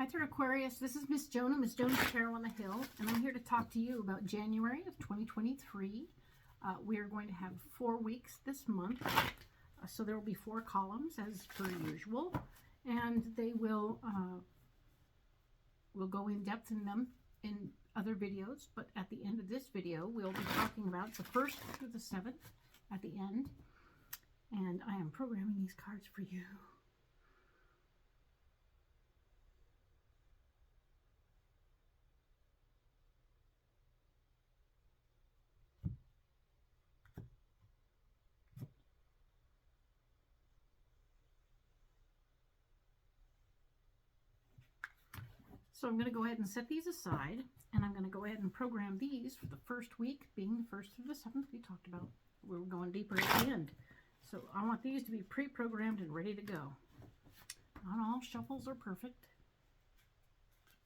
Hi there, Aquarius. This is Miss Joan, Miss Joan's Tarot on the Hill, and I'm here to talk to you about January of 2023. We are going to have 4 weeks this month, so there will be 4 columns as per usual, and they will we'll go in depth in them in other videos. But at the end of this video, we'll be talking about the 1st through the 7th at the end, and I am programming these cards for you. So I'm going to go ahead and set these aside, and I'm going to go ahead and program these for the first week, being the 1st through the 7th. We talked about we were going deeper at the end. So I want these to be pre-programmed and ready to go. Not all shuffles are perfect,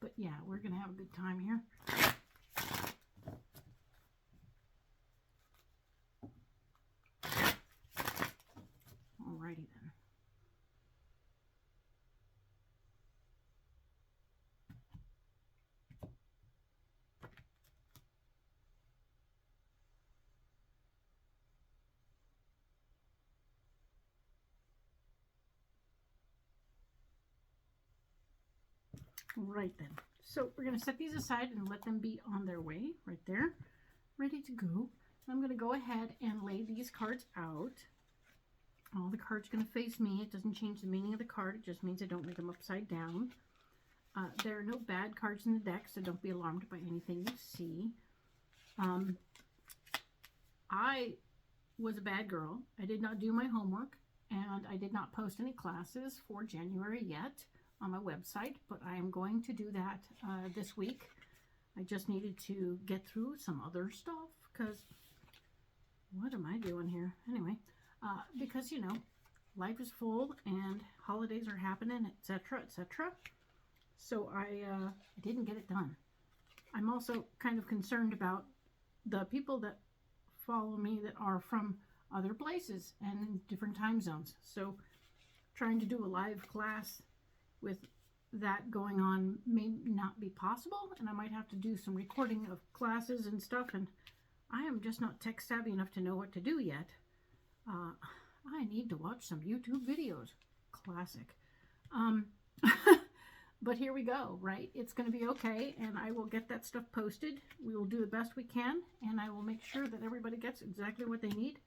but yeah, we're going to have a good time here. Alrighty then. Right then. So we're going to set these aside and let them be on their way right there, ready to go. I'm going to go ahead and lay these cards out. All the cards are going to face me. It doesn't change the meaning of the card. It just means I don't lay them upside down. There are no bad cards in the deck, so don't be alarmed by anything you see. I was a bad girl. I did not do my homework, and I did not post any classes for January yet on my website, but I am going to do that this week. I just needed to get through some other stuff, because what am I doing here? Anyway, because, you know, life is full and holidays are happening, etc., etc. So I didn't get it done. I'm also kind of concerned about the people that follow me that are from other places and in different time zones. So trying to do a live class with that going on may not be possible, and I might have to do some recording of classes and stuff, and I am just not tech savvy enough to know what to do yet. I need to watch some YouTube videos. Classic. But here we go, right? It's going to be okay, and I will get that stuff posted. We will do the best we can, and I will make sure that everybody gets exactly what they need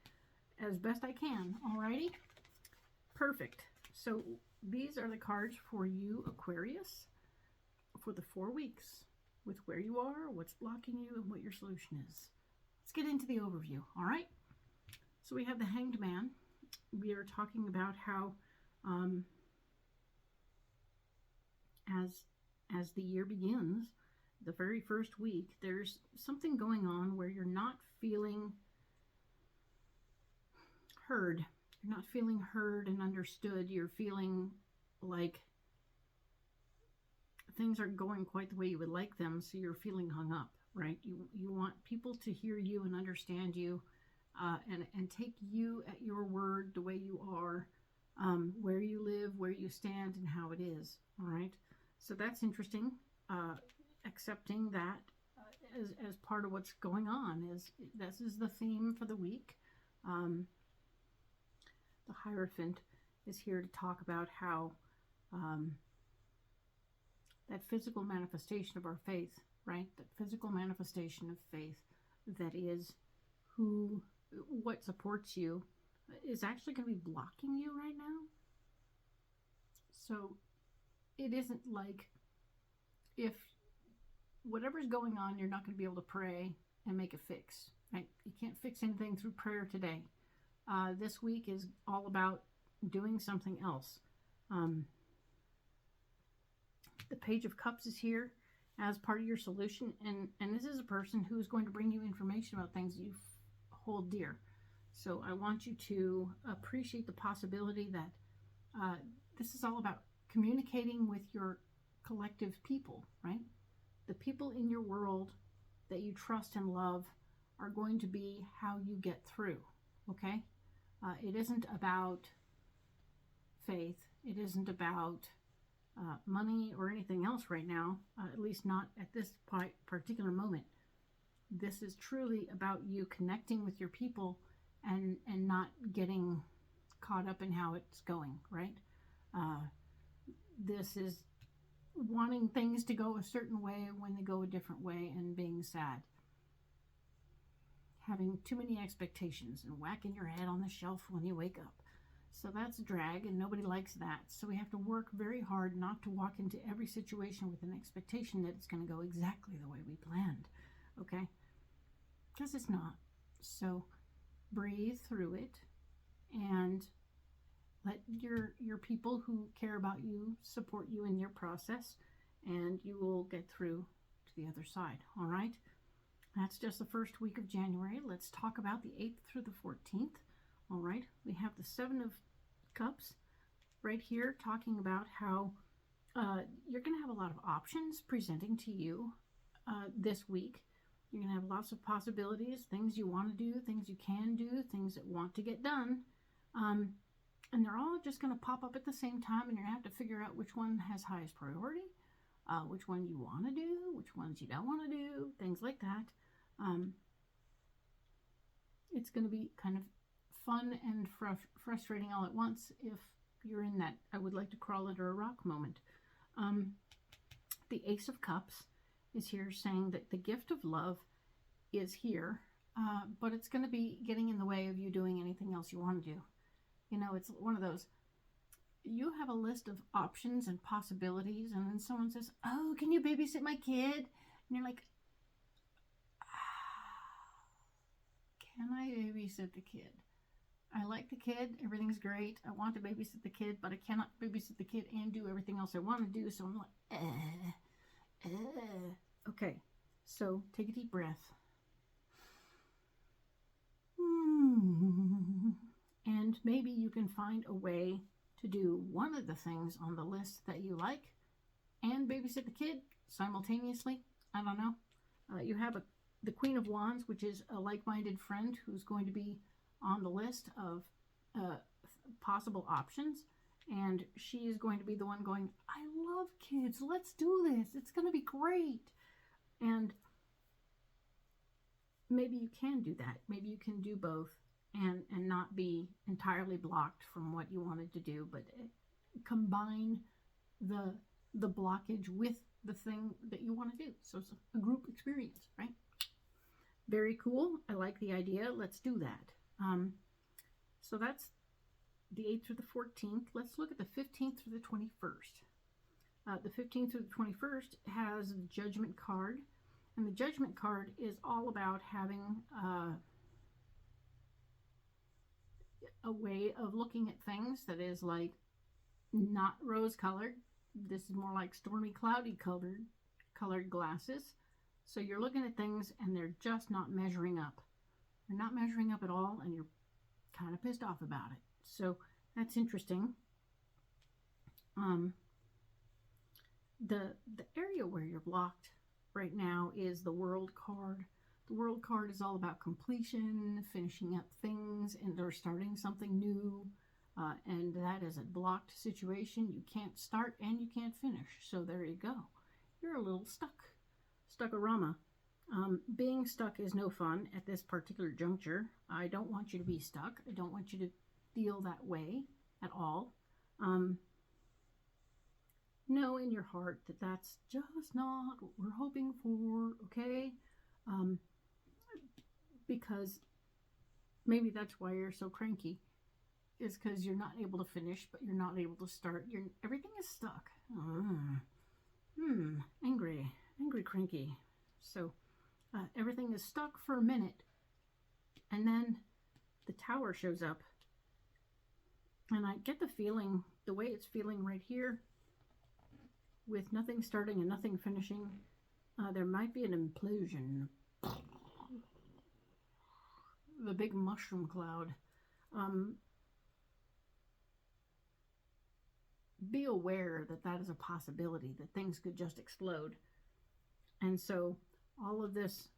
as best I can. Alrighty? Perfect. So these are the cards for you, Aquarius, for the 4 weeks, with where you are, what's blocking you, and what your solution is. Let's get into the overview, all right? So we have the Hanged Man. We are talking about how as the year begins, the very first week, there's something going on where you're not feeling heard. You're not feeling heard and understood. You're feeling like things aren't going quite the way you would like them, so you're feeling hung up, right? You want people to hear you and understand you, and take you at your word, the way you are, where you live, where you stand, and how it is, all right? So that's interesting. Accepting that as part of what's going on. This is the theme for the week. The Hierophant is here to talk about how that physical manifestation of our faith, right? That physical manifestation of faith that is what supports you is actually going to be blocking you right now. So it isn't like if whatever's going on, you're not going to be able to pray and make a fix, right? You can't fix anything through prayer today. This week is all about doing something else. The Page of Cups is here as part of your solution, and this is a person who is going to bring you information about things you hold dear. So I want you to appreciate the possibility that this is all about communicating with your collective people, right? The people in your world that you trust and love are going to be how you get through, okay? It isn't about faith. It isn't about money or anything else right now, at least not at this particular moment. This is truly about you connecting with your people and not getting caught up in how it's going, right? This is wanting things to go a certain way when they go a different way and being sad. Having too many expectations and whacking your head on the shelf when you wake up. So that's drag, and nobody likes that. So we have to work very hard not to walk into every situation with an expectation that it's going to go exactly the way we planned, okay? Because it's not. So breathe through it and let your people who care about you support you in your process, and you will get through to the other side, all right? That's just the first week of January. Let's talk about the 8th through the 14th. All right, we have the 7 of Cups right here talking about how you're going to have a lot of options presenting to you this week. You're going to have lots of possibilities, things you want to do, things you can do, things that want to get done. And they're all just going to pop up at the same time, and you're going to have to figure out which one has highest priority, which one you want to do, which ones you don't want to do, things like that. It's going to be kind of fun and frustrating all at once if you're in that I would like to crawl under a rock moment. The Ace of Cups is here saying that the gift of love is here, but it's going to be getting in the way of you doing anything else you want to do. You know, it's one of those, you have a list of options and possibilities, and then someone says, oh, can you babysit my kid? And you're like, can I babysit the kid? I like the kid, everything's great. I want to babysit the kid, but I cannot babysit the kid and do everything else I want to do, so I'm like, Okay, so take a deep breath. And maybe you can find a way to do one of the things on the list that you like and babysit the kid simultaneously. I don't know. You have the Queen of Wands, which is a like-minded friend who's going to be on the list of possible options, and she is going to be the one going, I love kids, let's do this, it's going to be great. And maybe you can do that. Maybe you can do both and not be entirely blocked from what you wanted to do, but combine the blockage with the thing that you want to do. So it's a group experience, right? Very cool. I like the idea. Let's do that. So that's the 8th through the 14th. Let's look at the 15th through the 21st. The 15th through the 21st has the Judgment card. And the Judgment card is all about having a way of looking at things that is like not rose-colored. This is more like stormy, cloudy colored glasses. So you're looking at things and they're just not measuring up. They're not measuring up at all, and you're kind of pissed off about it. So that's interesting. The area where you're blocked right now is the World card. The World card is all about completion, finishing up things, and or starting something new. And that is a blocked situation. You can't start and you can't finish. So there you go. You're a little stuck-a-rama. Being stuck is no fun at this particular juncture. I don't want you to be stuck. I don't want you to feel that way at all. Know in your heart that that's just not what we're hoping for, okay? Because maybe that's why you're so cranky, is because you're not able to finish, but you're not able to start. Everything is stuck. Angry, cranky. So everything is stuck for a minute, and then the Tower shows up, and I get the feeling, the way it's feeling right here, with nothing starting and nothing finishing, there might be an implosion. The big mushroom cloud. Be aware that that is a possibility, that things could just explode. And so all of this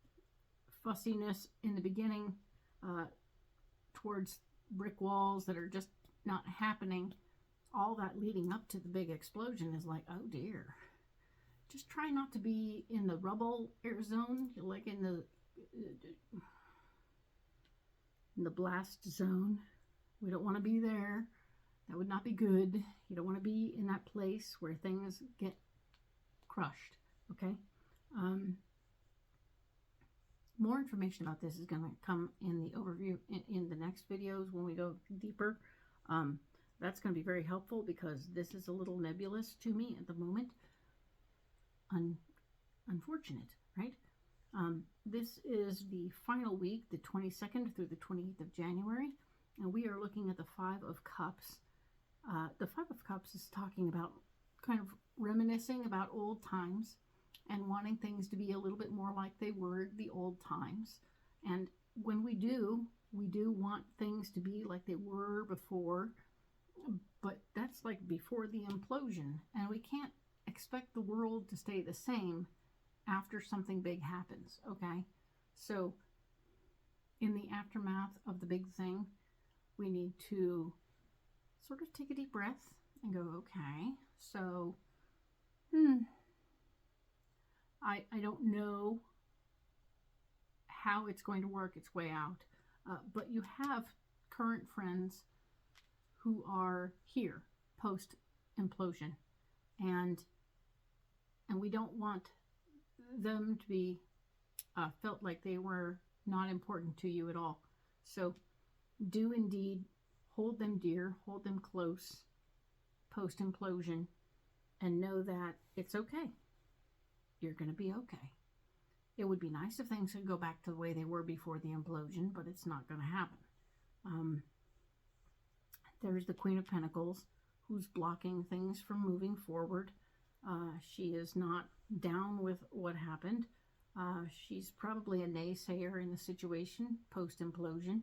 fussiness in the beginning towards brick walls that are just not happening, all that leading up to the big explosion is like, oh dear. Just try not to be in the rubble air zone, like in the blast zone. We don't want to be there. That would not be good. You don't want to be in that place where things get crushed, okay? More information about this is going to come in the overview in the next videos when we go deeper. That's going to be very helpful because this is a little nebulous to me at the moment. Unfortunate, right? This is the final week, the 22nd through the 28th of January, and we are looking at the Five of Cups. The Five of Cups is talking about kind of reminiscing about old times and wanting things to be a little bit more like they were the old times. And when we do want things to be like they were before, but that's like before the implosion, and we can't expect the world to stay the same after something big happens, okay? So in the aftermath of the big thing, we need to sort of take a deep breath and go, okay, so I don't know how it's going to work its way out, but you have current friends who are here post-implosion, and we don't want them to be felt like they were not important to you at all. So do indeed hold them dear, hold them close post-implosion, and know that it's okay. You're going to be okay. It would be nice if things could go back to the way they were before the implosion, but it's not going to happen. There's the Queen of Pentacles, who's blocking things from moving forward. She is not down with what happened. She's probably a naysayer in the situation post-implosion.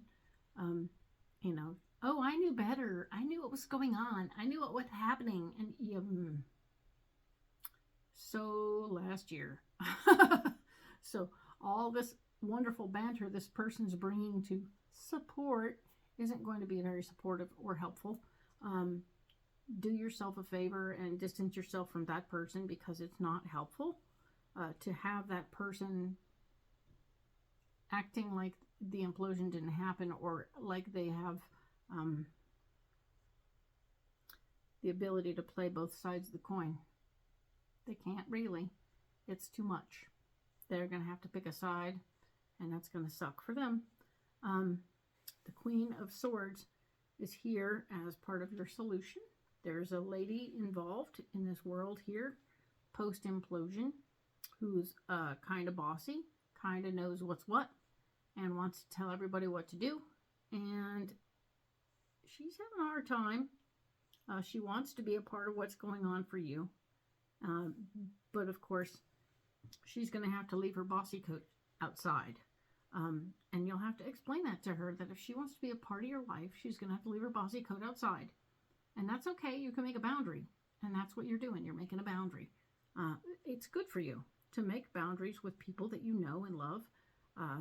You know, oh, I knew better. I knew what was going on. I knew what was happening. And so last year. So all this wonderful banter this person's bringing to support isn't going to be very supportive or helpful. Do yourself a favor and distance yourself from that person, because it's not helpful to have that person acting like the implosion didn't happen, or like they have the ability to play both sides of the coin. They can't really. It's too much. They're going to have to pick a side, and that's going to suck for them. The Queen of Swords is here as part of your solution. There's a lady involved in this world here, post-implosion, who's kind of bossy, kind of knows what's what, and wants to tell everybody what to do. And she's having a hard time. She wants to be a part of what's going on for you. But of course, she's going to have to leave her bossy coat outside. And you'll have to explain that to her, that if she wants to be a part of your life, she's going to have to leave her bossy coat outside. And that's okay. You can make a boundary. And that's what you're doing. You're making a boundary. It's good for you to make boundaries with people that you know and love,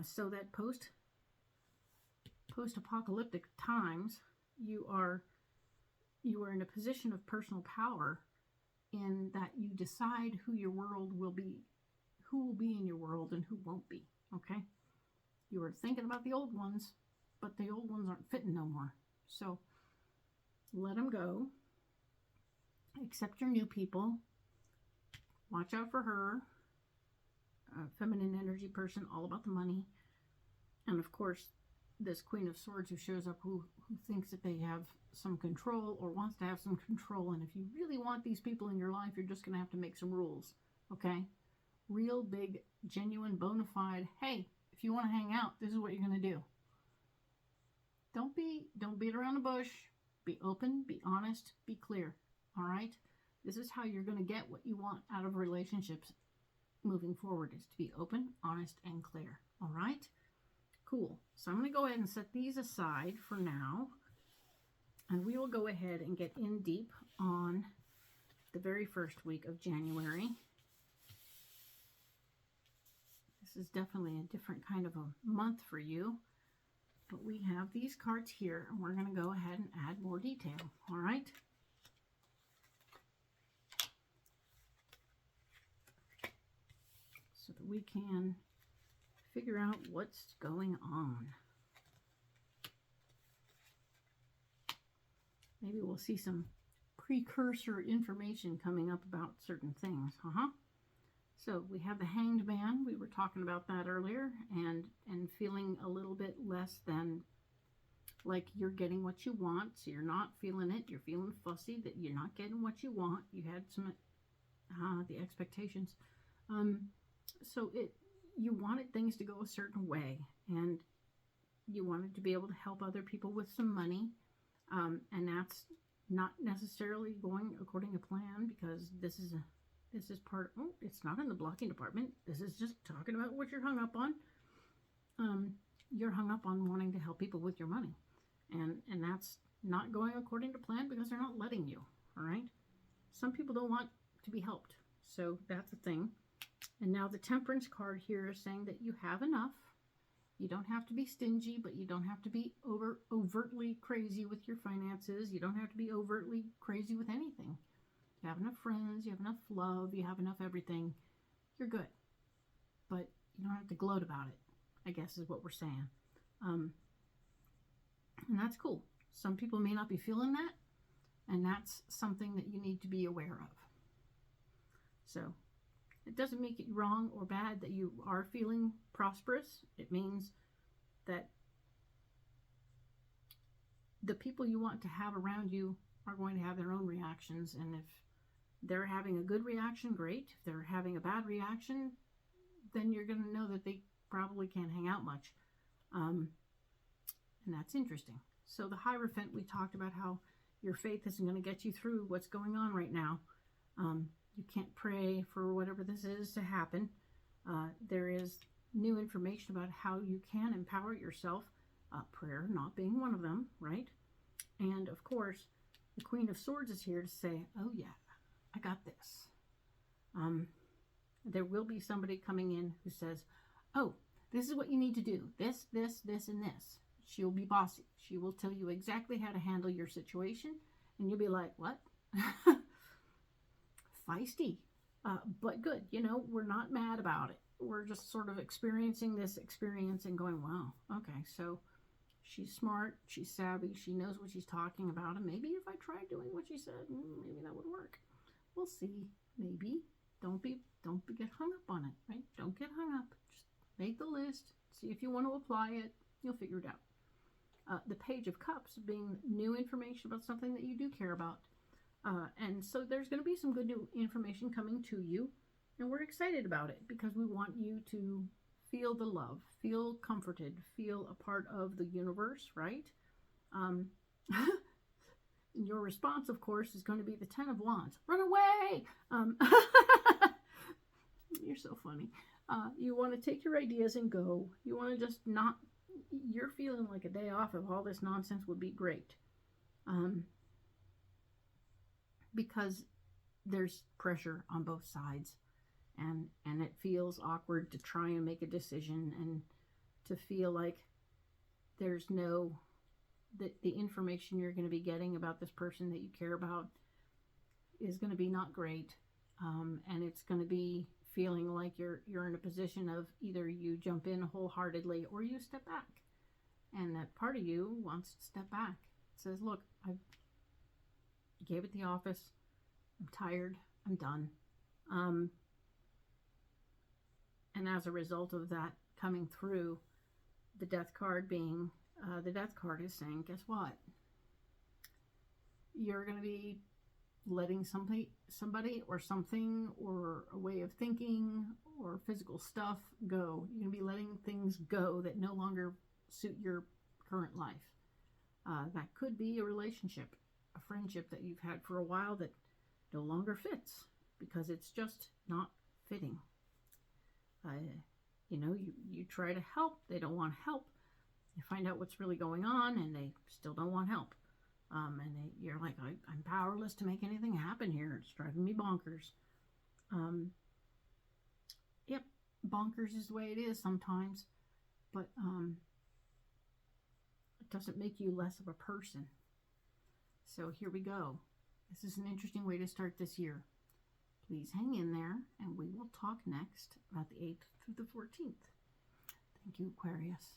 so that post-apocalyptic times, you are in a position of personal power, in that you decide who your world will be, who will be in your world and who won't be, okay? You were thinking about the old ones, but the old ones aren't fitting no more. So let them go. Accept your new people. Watch out for her. Feminine energy person, all about the money. And of course, this Queen of Swords who shows up, who thinks that they have some control, or wants to have some control. And if you really want these people in your life, you're just going to have to make some rules, okay? Real big, genuine, bona fide, hey, if you want to hang out, this is what you're going to do. Don't beat around the bush. Be open, be honest, be clear, all right? This is how you're going to get what you want out of relationships moving forward, is to be open, honest, and clear, all right? Cool. So I'm going to go ahead and set these aside for now, and we will go ahead and get in deep on the very first week of January. This is definitely a different kind of a month for you, but we have these cards here, and we're going to go ahead and add more detail, all right? that we can figure out what's going on. Maybe we'll see some precursor information coming up about certain things. So we have the Hanged Man. We were talking about that earlier, and feeling a little bit less than like you're getting what you want. So you're not feeling it. You're feeling fussy that you're not getting what you want. You had some the expectations. So you wanted things to go a certain way, and you wanted to be able to help other people with some money, and that's not necessarily going according to plan, because this is part. Oh, it's not in the blocking department. This is just talking about what you're hung up on. You're hung up on wanting to help people with your money, and that's not going according to plan because they're not letting you. All right. Some people don't want to be helped, so that's a thing. And now the Temperance card here is saying that you have enough. You don't have to be stingy, but you don't have to be overtly crazy with your finances. You don't have to be overtly crazy with anything. You have enough friends, you have enough love, you have enough everything. You're good. But you don't have to gloat about it, I guess is what we're saying. And that's cool. Some people may not be feeling that, and that's something that you need to be aware of. So it doesn't make it wrong or bad that you are feeling prosperous. It means that the people you want to have around you are going to have their own reactions. And if they're having a good reaction, great. If they're having a bad reaction, then you're going to know that they probably can't hang out much. And that's interesting. So the Hierophant, we talked about how your faith isn't going to get you through what's going on right now. You can't pray for whatever this is to happen. There is new information about how you can empower yourself. Prayer not being one of them, right? And of course, the Queen of Swords is here to say, oh yeah, I got this. There will be somebody coming in who says, oh, this is what you need to do. This, and this. She'll be bossy. She will tell you exactly how to handle your situation. And you'll be like, what? Feisty, but good. You know, we're not mad about it. We're just sort of experiencing this experience and going, wow, okay, so she's smart, she's savvy, she knows what she's talking about, and maybe if I tried doing what she said, maybe that would work. We'll see. Maybe. Don't get hung up on it, right? Don't get hung up. Just make the list, see if you want to apply it, you'll figure it out. The Page of Cups being new information about something that you do care about. And so there's going to be some good new information coming to you, and we're excited about it because we want you to feel the love, feel comforted, feel a part of the universe, right? Your response, of course, is going to be the 10 of Wands. Run away! You're so funny. You want to take your ideas and go. You want to just not... You're feeling like a day off of all this nonsense would be great. Because there's pressure on both sides, and it feels awkward to try and make a decision, and to feel like there's no, that the information you're going to be getting about this person that you care about is going to be not great, and it's going to be feeling like you're in a position of either you jump in wholeheartedly or you step back, and that part of you wants to step back. It says, look, I've gave it the office. I'm tired. I'm done. And as a result of that coming through, the Death card being, the Death card is saying, guess what? You're going to be letting somebody or something or a way of thinking or physical stuff go. You're going to be letting things go that no longer suit your current life. That could be a relationship, a friendship that you've had for a while that no longer fits because it's just not fitting. You know, you try to help, they don't want help. You find out what's really going on and they still don't want help. You're like, I'm powerless to make anything happen here. It's driving me bonkers. Yep, bonkers is the way it is sometimes, but it doesn't make you less of a person. So here we go. This is an interesting way to start this year. Please hang in there, and we will talk next about the 8th through the 14th. Thank you, Aquarius.